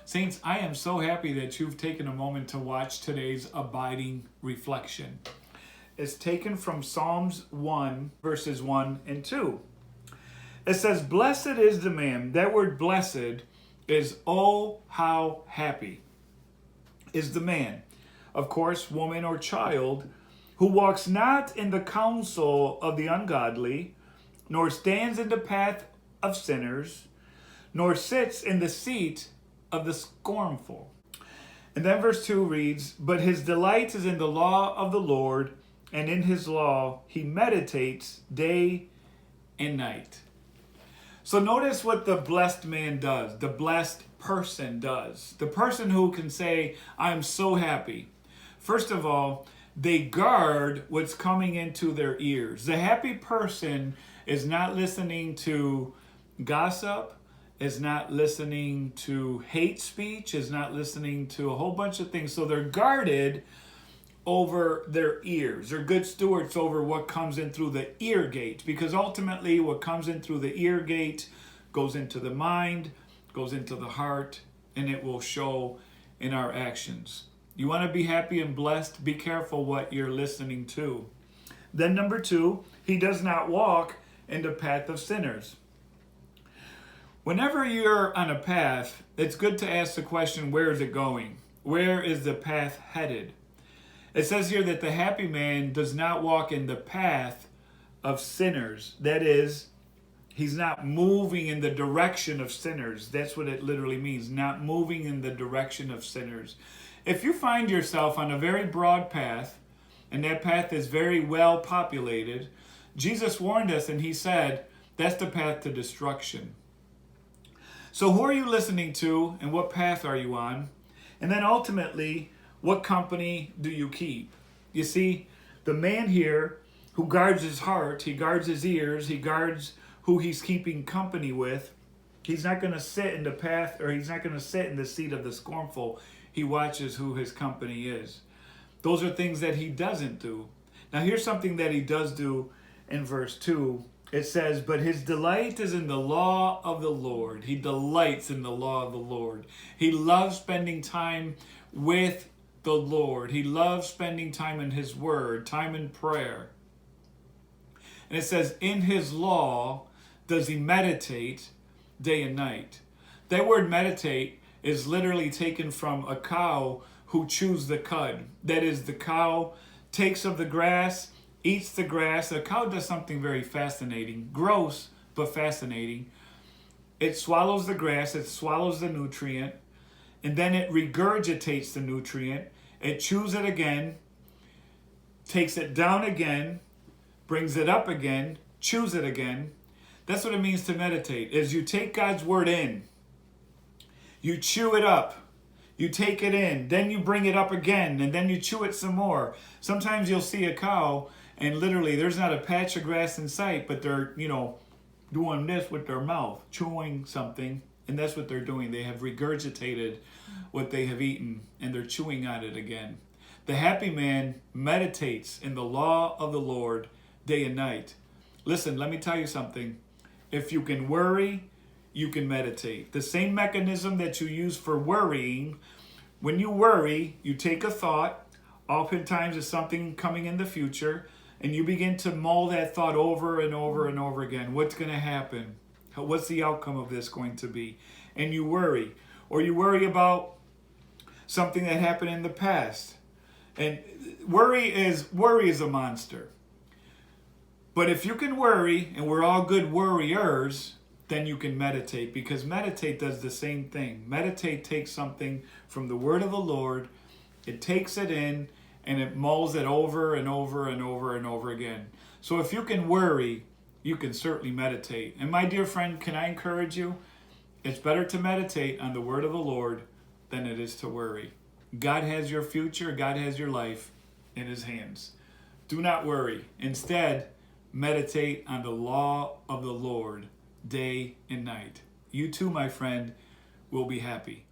Saints, I am so happy that you've taken a moment to watch today's abiding reflection. It's taken from Psalms 1, verses 1 and 2. It says, "Blessed is the man," that word blessed is oh, how happy, is the man, of course, woman or child, who walks not in the counsel of the ungodly, nor stands in the path of sinners, nor sits in the seat of the scornful. And then verse 2 reads, "But his delight is in the law of the Lord, and in his law he meditates day and night." So notice what the blessed man does, the blessed person does. The person who can say, "I'm so happy." First of all, they guard what's coming into their ears. The happy person is not listening to gossip, is not listening to hate speech, is not listening to a whole bunch of things. So they're guarded over their ears. They're good stewards over what comes in through the ear gate, because ultimately what comes in through the ear gate goes into the mind, goes into the heart, and it will show in our actions. You want to be happy and blessed? Be careful what you're listening to. Then number 2, he does not walk in the path of sinners. Whenever you're on a path, it's good to ask the question, where is it going? Where is the path headed? It says here that the happy man does not walk in the path of sinners. That is, he's not moving in the direction of sinners. That's what it literally means, not moving in the direction of sinners. If you find yourself on a very broad path, and that path is very well populated, Jesus warned us and he said, that's the path to destruction. So who are you listening to and what path are you on? And then ultimately, what company do you keep? You see, the man here who guards his heart, he guards his ears, he guards who he's keeping company with. He's not going to sit in the path, or he's not going to sit in the seat of the scornful. He watches who his company is. Those are things that he doesn't do. Now here's something that he does do in verse 2. It says, "But his delight is in the law of the Lord." He delights in the law of the Lord. He loves spending time with the Lord. He loves spending time in his word, time in prayer. And it says, in his law does he meditate day and night. That word meditate is literally taken from a cow who chews the cud. That is, the cow takes of the grass, eats the grass. A cow does something very fascinating, gross, but fascinating. It swallows the grass, it swallows the nutrient, and then it regurgitates the nutrient. It chews it again, takes it down again, brings it up again, chews it again. That's what it means to meditate, is you take God's word in, you chew it up, you take it in, then you bring it up again, and then you chew it some more. Sometimes you'll see a cow, and literally there's not a patch of grass in sight, but they're, doing this with their mouth, chewing something, and that's what they're doing. They have regurgitated what they have eaten, and they're chewing on it again. The happy man meditates in the law of the Lord day and night. Listen, let me tell you something. If you can worry, you can meditate. The same mechanism that you use for worrying, when you worry, you take a thought, oftentimes it's something coming in the future, and you begin to mull that thought over and over and over again. What's going to happen? What's the outcome of this going to be? And you worry. Or you worry about something that happened in the past. And worry is a monster. But if you can worry, and we're all good worriers, then you can meditate, because meditate does the same thing. Meditate takes something from the word of the Lord, it takes it in, and it mulls it over and over and over and over again. So if you can worry, you can certainly meditate. And my dear friend, can I encourage you? It's better to meditate on the word of the Lord than it is to worry. God has your future, God has your life in his hands. Do not worry. Instead, meditate on the law of the Lord day and night. You too, my friend, will be happy.